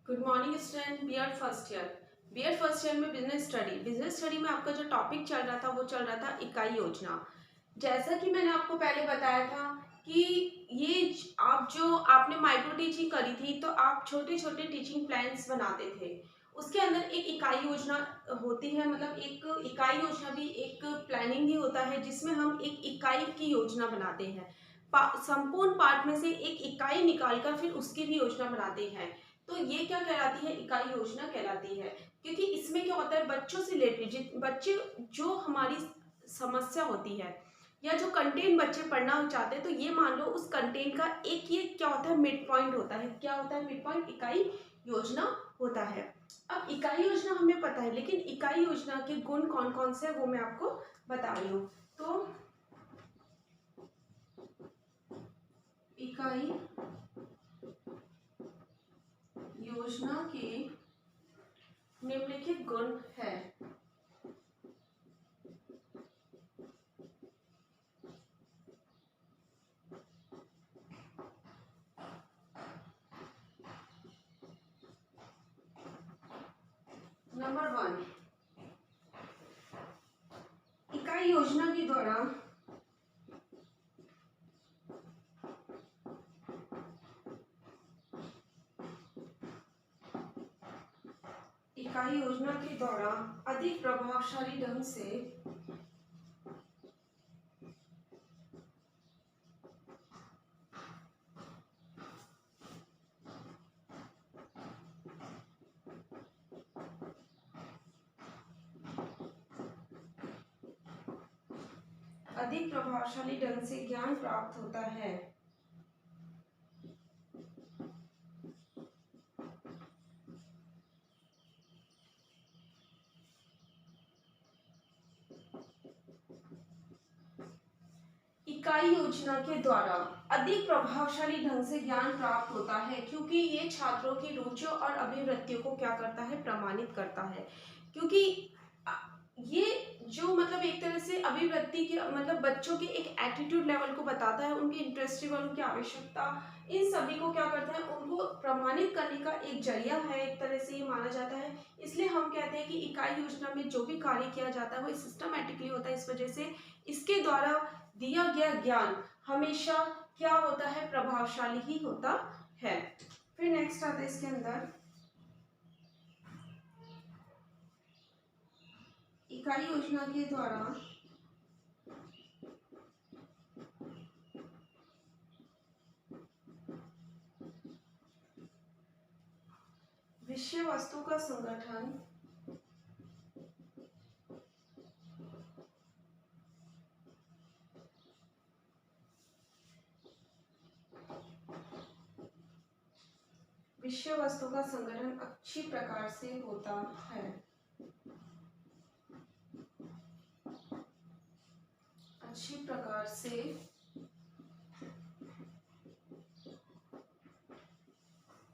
Good morning student. BEd first year. BEd first year में business study में आपका जो टॉपिक चल रहा था वो चल रहा था इकाई योजना। जैसा कि मैंने आपको पहले बताया था कि आप जो आपने माइक्रो टीचिंग करी थी तो आप छोटे छोटे टीचिंग प्लान्स बनाते थे। उसके अंदर एक इकाई योजना होती है, मतलब एक इकाई योजना भी एक प्लानिंग ही होता है जिसमें हम एक इकाई की योजना बनाते हैं। संपूर्ण पार्ट में से एक इकाई निकालकर फिर उसकी भी योजना बनाते हैं। तो ये क्या कहलाती है? इकाई योजना कहलाती है। क्योंकि इसमें क्या होता है, बच्चों से रिलेटेड बच्चे जो हमारी समस्या होती है या जो कंटेंट बच्चे पढ़ना चाहते हैं, तो ये मान लो उस कंटेंट का एक ये क्या होता है, मिड पॉइंट होता है। क्या होता है मिड पॉइंट? इकाई योजना होता है। अब इकाई योजना हमें पता है, लेकिन इकाई योजना के गुण कौन कौन से हैं वो मैं आपको बता रही हूँ। तो इकाई योजना के निम्नलिखित गुण है। नंबर 1, इकाई योजना के द्वारा अधिक प्रभावशाली ढंग से ज्ञान प्राप्त होता है। इकाई योजना के द्वारा अधिक प्रभावशाली ढंग से ज्ञान प्राप्त होता है, क्योंकि ये छात्रों की रुचियों और अभिवृत्तियों को क्या करता है? प्रमाणित करता है। क्योंकि ये जो मतलब एक तरह से अभिवृत्ति के मतलब बच्चों के एक एटीट्यूड लेवल को बताता है, उनके इंटरेस्ट लेवल, उनकी आवश्यकता, इन सभी को क्या करता है? उनको प्रमाणित करने का एक जरिया है, एक तरह से ये माना जाता है। इसलिए हम कहते हैं कि इकाई योजना में जो भी कार्य किया जाता है वो सिस्टमैटिकली होता है। इस वजह से इसके द्वारा दिया गया ज्ञान हमेशा क्या होता है? प्रभावशाली ही होता है। फिर नेक्स्ट आता है इसके अंदर, इकाई योजना के द्वारा विषय वस्तु का संगठन अच्छी प्रकार से होता है। अच्छी प्रकार से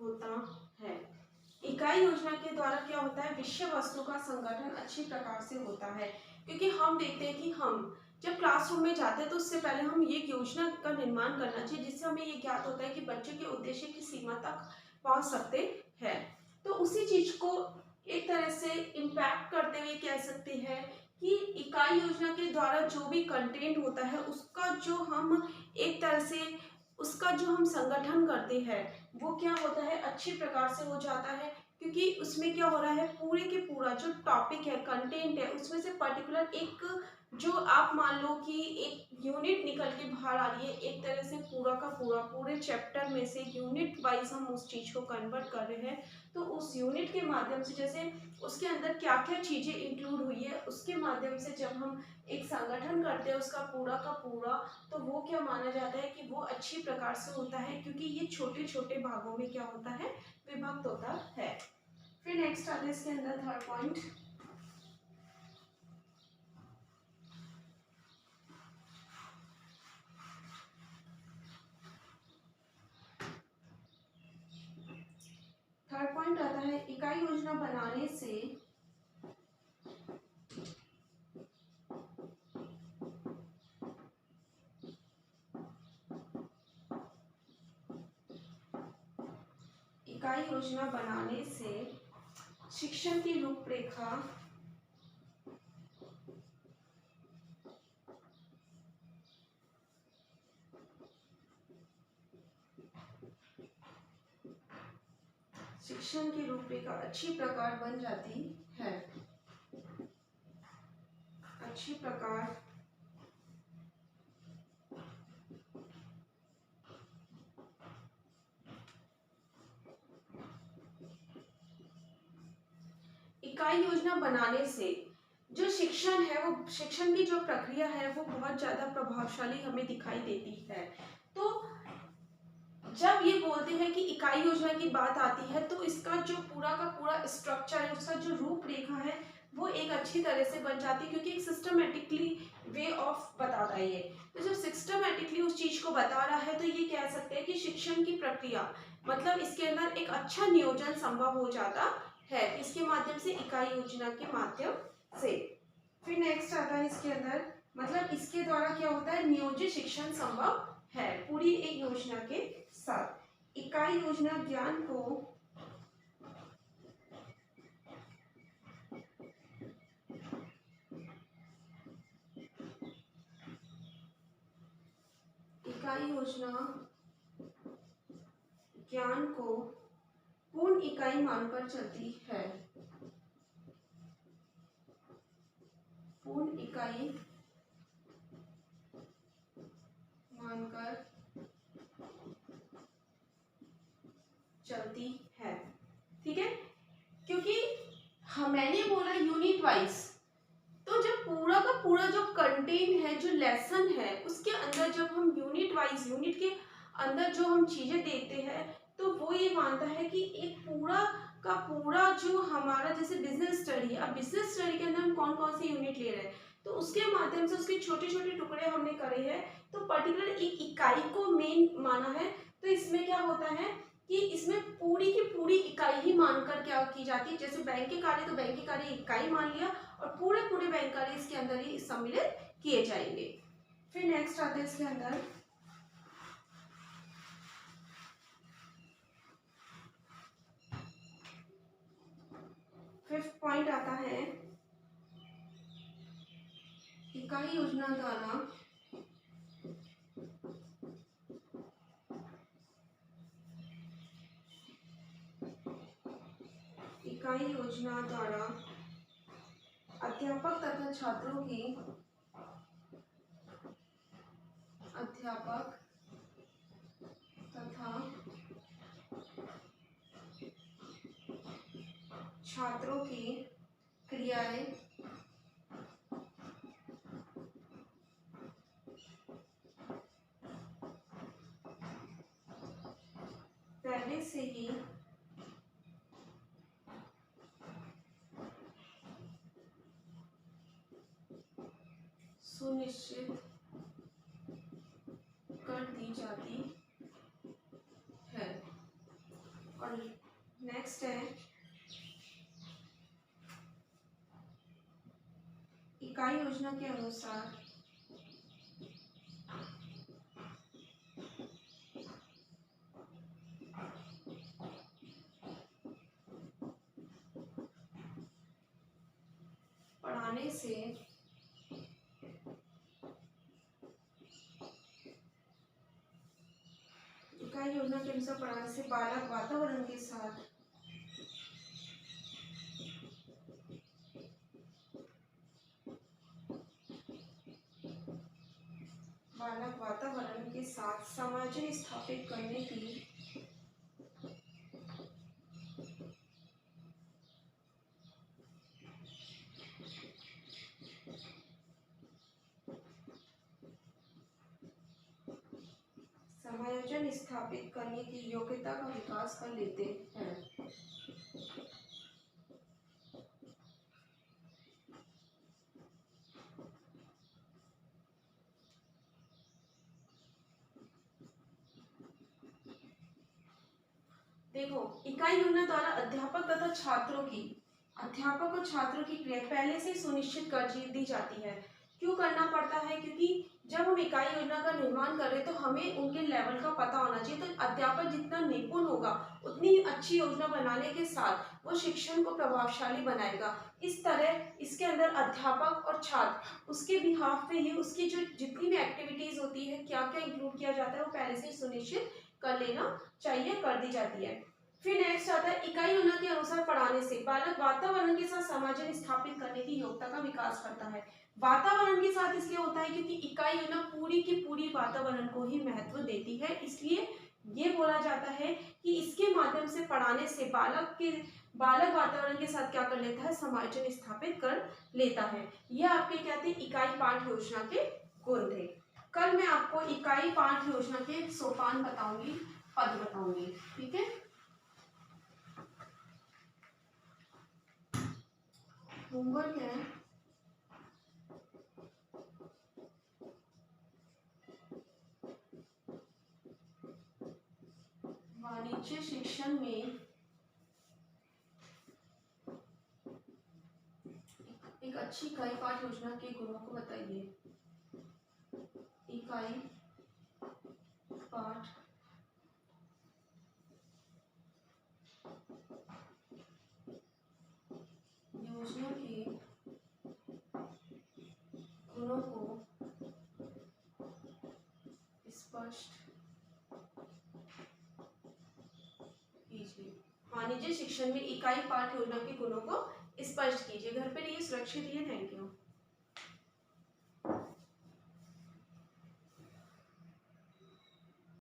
होता है। इकाई योजना के द्वारा क्या होता है? विषय वस्तु का संगठन अच्छी प्रकार से होता है। क्योंकि हम देखते हैं कि हम जब क्लासरूम में जाते हैं तो उससे पहले हम ये योजना का निर्माण करना चाहिए, जिससे हमें ये ज्ञात होता है कि बच्चे के उद्देश्य की सीमा तक पहुंच सकते हैं। तो उसी चीज को एक तरह से इम्पैक्ट करते हुए कह सकते हैं कि इकाई योजना के द्वारा जो भी कंटेंट होता है उसका जो हम एक तरह से उसका जो हम संगठन करते हैं वो क्या होता है? अच्छी प्रकार से हो जाता है। क्योंकि उसमें क्या हो रहा है, पूरे के पूरा जो टॉपिक है, कंटेंट है, उसमें से पर्टिकुलर एक जो आप मान लो कि एक यूनिट निकल के बाहर आ रही है, एक तरह से पूरा का पूरा पूरे चैप्टर में से यूनिट वाइज हम उस चीज को कन्वर्ट कर रहे हैं। तो उस यूनिट के माध्यम से जैसे उसके अंदर क्या क्या चीजें इंक्लूड हुई है, उसके माध्यम से जब हम एक संगठन करते हैं उसका पूरा का पूरा, तो वो क्या माना जाता है कि वो अच्छी प्रकार से होता है। क्योंकि ये छोटे छोटे भागों में क्या होता है? विभक्त होता है। फिर नेक्स्ट आता है इसके अंदर थर्ड पॉइंट, आता है इकाई योजना बनाने से इकाई योजना बनाने से शिक्षण की रूपरेखा अच्छी प्रकार बन जाती है। अच्छी प्रकार इकाई योजना बनाने से जो शिक्षण है, वो शिक्षण की जो प्रक्रिया है वो बहुत ज्यादा प्रभावशाली हमें दिखाई देती है। तो जब ये बोलते हैं कि इकाई योजना की बात आती है तो इसका जो पूरा का पूरा स्ट्रक्चर है, उसका जो रूपरेखा है वो एक अच्छी तरह से बन जाती है, क्योंकि एक सिस्टमेटिकली वे ऑफ बताता है ये। तो जब सिस्टमेटिकली उस चीज को बता रहा है तो ये कह सकते हैं कि शिक्षण की प्रक्रिया मतलब इसके अंदर एक अच्छा नियोजन संभव हो जाता है इसके माध्यम से, इकाई योजना के माध्यम से। फिर नेक्स्ट आता है इसके अंदर, मतलब इसके द्वारा क्या होता है, नियोजित शिक्षण संभव है पूरी एक योजना के साथ। इकाई योजना ज्ञान को पूर्ण इकाई मानकर चलती है। पूर्ण इकाई मानकर चलती है, ठीक है। क्योंकि मैंने बोला यूनिट वाइज, तो जब पूरा का पूरा जो कंटेंट है, जो लेसन है, उसके अंदर जब हम यूनिट वाइज, यूनिट के अंदर जो हम चीजें देखते हैं तो वो ये मानता है कि एक पूरा का पूरा जो हमारा जैसे बिजनेस स्टडी है, अब बिजनेस स्टडी के अंदर हम कौन कौन सी यूनिट ले रहे हैं तो उसके माध्यम से उसके छोटे छोटे टुकड़े हमने करे हैं, तो पर्टिकुलर एक इकाई को मेन माना है। तो इसमें क्या होता है कि इसमें पूरी की पूरी इकाई ही मानकर क्या की जाती है, जैसे बैंक के कार्य तो बैंक के कार्य इकाई मान लिया और पूरे पूरे बैंक कार्य इसके अंदर ही सम्मिलित किए जाएंगे। फिर नेक्स्ट आता है इसके अंदर फिफ्थ पॉइंट आता है, इकाई योजना द्वारा अध्यापक तथा छात्रों की क्रियाएं पहले से ही सुनिश्चित कर दी जाती है। और नेक्स्ट है, इकाई योजना के अनुसार पढ़ाने से इकाई योजना के अनुसार पढ़ाने से बालक वातावरण के साथ सामंजस्य स्थापित करने की योग्यता का विकास कर लेते हैं। देखो, इकाई योजना द्वारा अध्यापक और छात्रों की क्रिया पहले से सुनिश्चित कर दी जाती है। क्यों करना पड़ता है? क्योंकि जब हम इकाई योजना का निर्माण कर रहे हैं तो हमें उनके लेवल का पता होना चाहिए। तो अध्यापक जितना निपुण होगा उतनी अच्छी योजना बनाने के साथ वो शिक्षण को प्रभावशाली बनाएगा। इस तरह इसके अंदर अध्यापक और छात्र उसके बिहाफ पे ही उसकी जो जितनी भी एक्टिविटीज होती है, क्या क्या इंक्लूड किया जाता है, वो पहले से सुनिश्चित कर लेना चाहिए, कर दी जाती है। फिर नेक्स्ट आता है इकाई योजना के अनुसार पढ़ाने से बालक वातावरण के साथ सामंजस्य स्थापित करने की योग्यता का विकास करता है। वातावरण के साथ इसलिए होता है क्योंकि इकाई योजना पूरी की पूरी वातावरण को ही महत्व देती है, इसलिए ये बोला जाता है कि इसके माध्यम से पढ़ाने से बालक वातावरण के साथ क्या कर लेता है, सामंजस्य स्थापित कर लेता है। यह आपके क्या थे, इकाई पाठ योजना के गुण थे। कल मैं आपको इकाई पाठ योजना के सोपान बताऊंगी, पद बताऊंगी, ठीक है। होमवर्क है वाणिज्य शिक्षण में एक अच्छी इकाई पाठ योजना के गुणों को बताइए। इकाई पाठ योजना के गुणों को स्पष्ट कीजिए। वाणिज्य शिक्षण में इकाई पाठ योजना के गुणों को स्पष्ट कीजिए। घर पे रहिए, सुरक्षित रहिए। Thank you.